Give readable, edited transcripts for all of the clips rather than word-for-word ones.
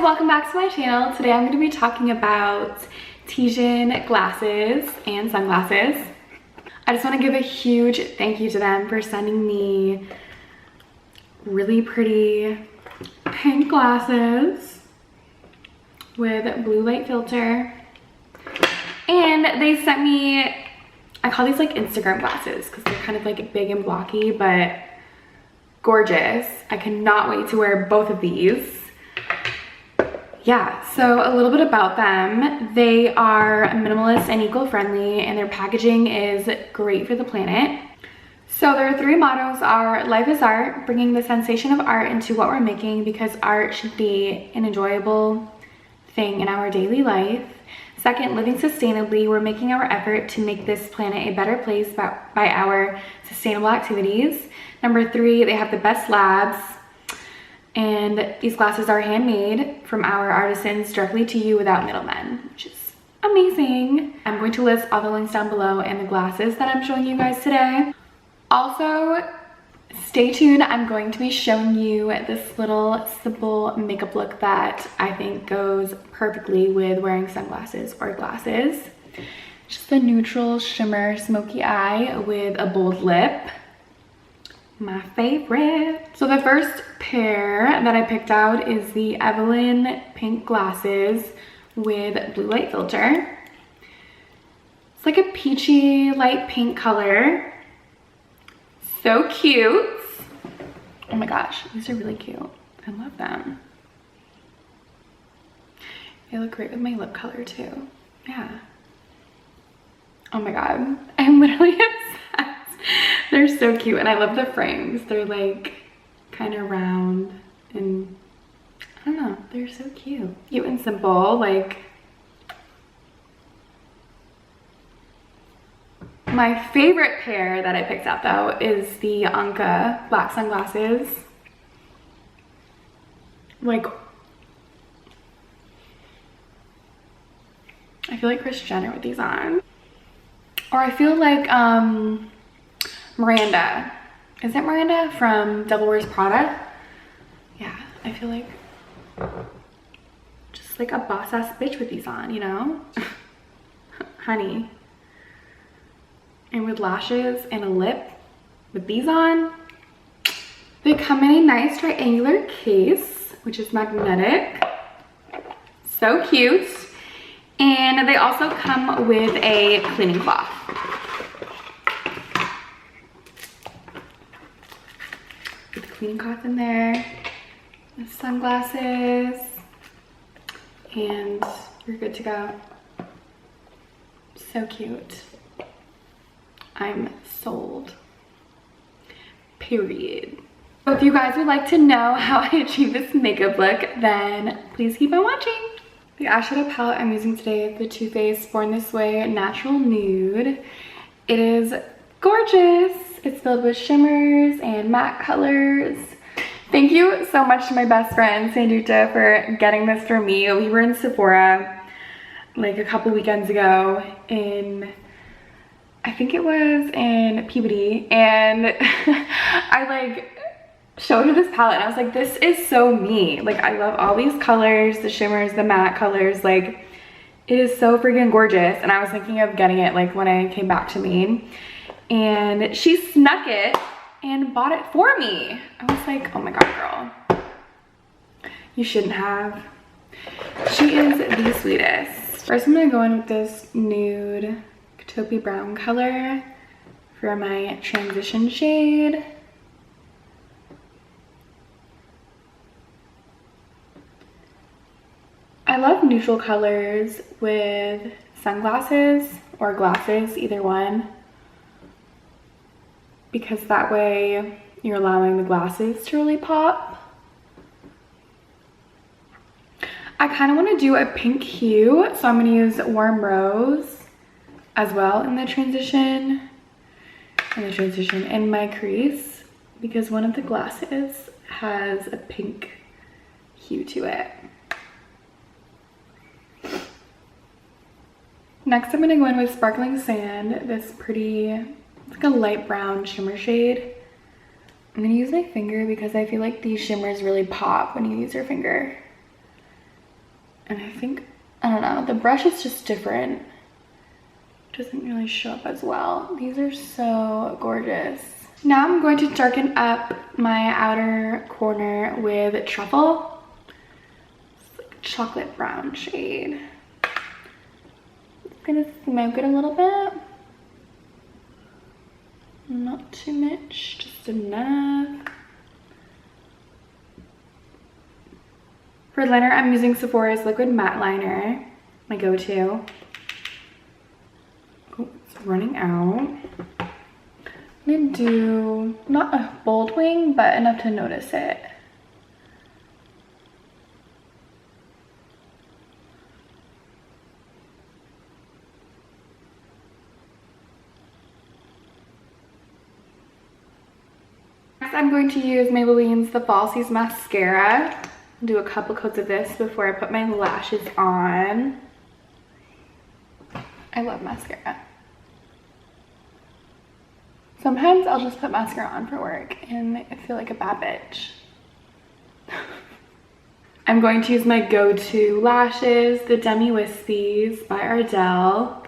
welcome back to my channel. Today I'm going to be talking about Tijan glasses and sunglasses. I just want to give a huge thank you to them for sending me really pretty pink glasses with blue light filter. And they sent me, I call these like Instagram glasses because they're kind of like big and blocky, but gorgeous. I cannot wait to wear both of these. Yeah, so a little bit about them. They are minimalist and eco-friendly, and their packaging is great for the planet. So their three mottos are: life is art, bringing the sensation of art into what we're making because art should be an enjoyable thing in our daily life. Second, living sustainably, we're making our effort to make this planet a better place by our sustainable activities. Number three, they have the best labs. And these glasses are handmade from our artisans directly to you without middlemen, which is amazing. I'm going to list all the links down below and the glasses that I'm showing you guys today. Also, stay tuned. I'm going to be showing you this little simple makeup look that I think goes perfectly with wearing sunglasses or glasses. Just a neutral shimmer smoky eye with a bold lip. My favorite. So the first pair that I picked out is the Evelyn pink glasses with blue light filter. It's like a peachy light pink color. So cute. Oh my gosh, these are really cute. I love them. They look great with my lip color too. Yeah. Oh my god, I'm literally obsessed. They're so cute, and I love the frames. They're like kind of round, and I don't know, they're so cute. Cute and simple. Like, my favorite pair that I picked out though is the Anca black sunglasses. Like, I feel like Kris Jenner with these on. Or I feel like Miranda. Is it Miranda from Devil Wears Prada? Yeah, I feel like just like a boss ass bitch with these on, you know? Honey. And with lashes and a lip with these on. They come in a nice triangular case, which is magnetic. So cute. And they also come with a cleaning cloth. With the cleaning cloth in there, the sunglasses, and you're good to go. So cute. I'm sold. Period. So if you guys would like to know how I achieved this makeup look, then please keep on watching. The eyeshadow palette I'm using today is the Too Faced Born This Way Natural Nude. It is gorgeous. It's filled with shimmers and matte colors. Thank you so much to my best friend, Sandrita, for getting this for me. We were in Sephora like a couple weekends ago in, I think it was in Peabody, and I like showed her this palette and I was like, this is so me. Like, I love all these colors, the shimmers, the matte colors. Like, it is so freaking gorgeous. And I was thinking of getting it like when I came back to Maine, and she snuck it and bought it for me. I was like, oh my god, girl, you shouldn't have. She is the sweetest. First, I'm gonna go in with this nude taupey brown color for my transition shade. I love neutral colors with sunglasses or glasses, either one, because that way you're allowing the glasses to really pop. I kind of want to do a pink hue, so I'm going to use Warm Rose as well in the transition, in my crease, because one of the glasses has a pink hue to it. Next, I'm going to go in with Sparkling Sand, this pretty, it's like a light brown shimmer shade. I'm going to use my finger because I feel like these shimmers really pop when you use your finger. And I think, I don't know, the brush is just different. Doesn't really show up as well. These are so gorgeous. Now I'm going to darken up my outer corner with Truffle. It's like a chocolate brown shade. It's gonna smoke it a little bit. Not too much, just enough. For liner, I'm using Sephora's Liquid Matte Liner, my go-to. Oh, it's running out. I'm gonna do, not a bold wing, but enough to notice it. Next, I'm going to use Maybelline's the Falsies Mascara. Do a couple coats of this before I put my lashes on. I love mascara. Sometimes I'll just put mascara on for work and I feel like a bad bitch. I'm going to use my go-to lashes, the Ardell Wispies by Ardell.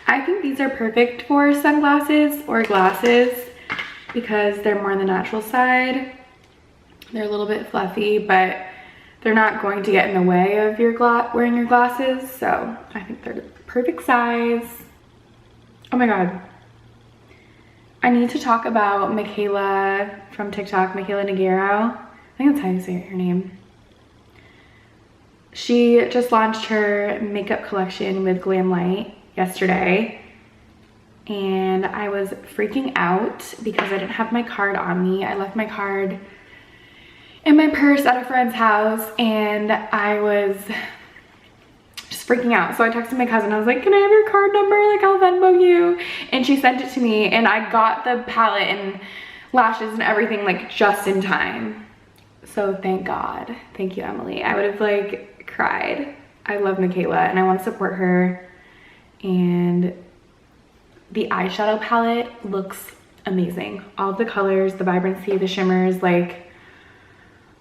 I think these are perfect for sunglasses or glasses because they're more on the natural side. They're a little bit fluffy, but they're not going to get in the way of your wearing your glasses, so I think they're the perfect size. Oh my god. I need to talk about Michaela from TikTok, Michaela Nagero. I think that's how you say her name. She just launched her makeup collection with Glam Light yesterday, and I was freaking out because I didn't have my card on me. I left my card in my purse at a friend's house and I was just freaking out. So I texted my cousin. I was like, can I have your card number? Like, I'll Venmo you. And she sent it to me and I got the palette and lashes and everything like just in time. So thank God. Thank you, Emily. I would have like cried. I love Michaela and I want to support her. And the eyeshadow palette looks amazing. All of the colors, the vibrancy, the shimmers, like,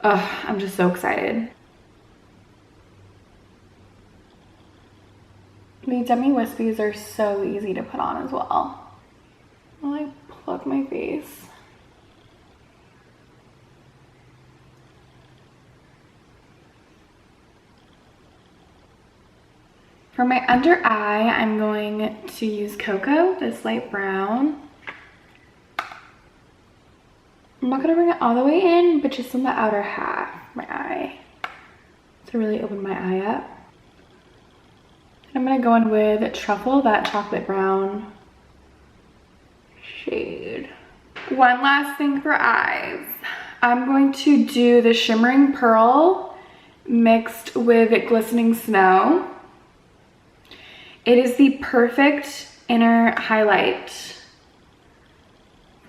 oh, I'm just so excited. The Ardell Wispies are so easy to put on as well. I'll like plug my face. For my under eye, I'm going to use Cocoa, this light brown. I'm not gonna bring it all the way in, but just on the outer half of my eye to really open my eye up. I'm gonna go in with Truffle, that chocolate brown shade. One last thing for eyes. I'm going to do the Shimmering Pearl mixed with Glistening Snow. It is the perfect inner highlight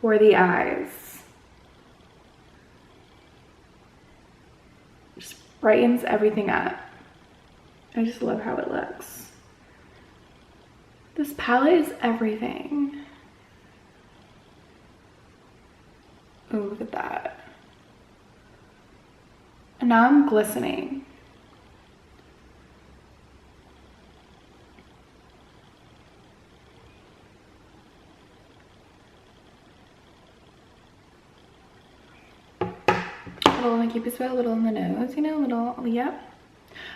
for the eyes. Just brightens everything up. I just love how it looks. This palette is everything. Oh, look at that. And now I'm glistening. A little in the cupid spot, a little in the nose, you know, a little, yep.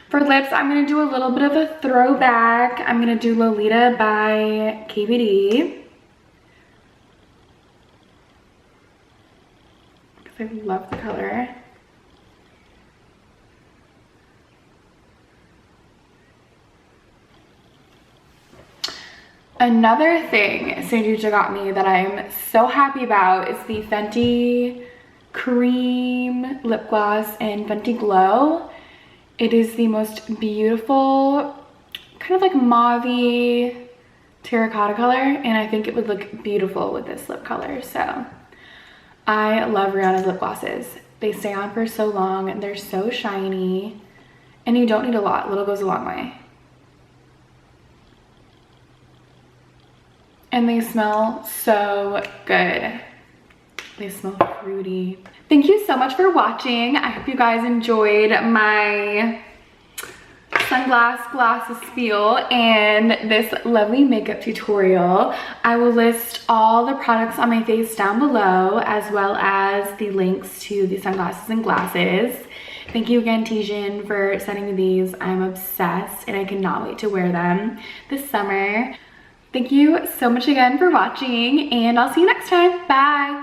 For lips, I'm going to do a little bit of a throwback. I'm going to do Lolita by KVD. Because I love the color. Another thing Sanjuja got me that I'm so happy about is the Fenty Cream Lip Gloss in Fenty Glow. It is the most beautiful, kind of like mauve-y terracotta color, and I think it would look beautiful with this lip color. So I love Rihanna's lip glosses. They stay on for so long and they're so shiny, and you don't need a lot. Little goes a long way. And they smell so good. They smell fruity. Thank you so much for watching. I hope you guys enjoyed my sunglass glasses spiel and this lovely makeup tutorial. I will list all the products on my face down below, as well as the links to the sunglasses and glasses. Thank you again, Tijan, for sending me these. I'm obsessed and I cannot wait to wear them this summer. Thank you so much again for watching, and I'll see you next time. Bye.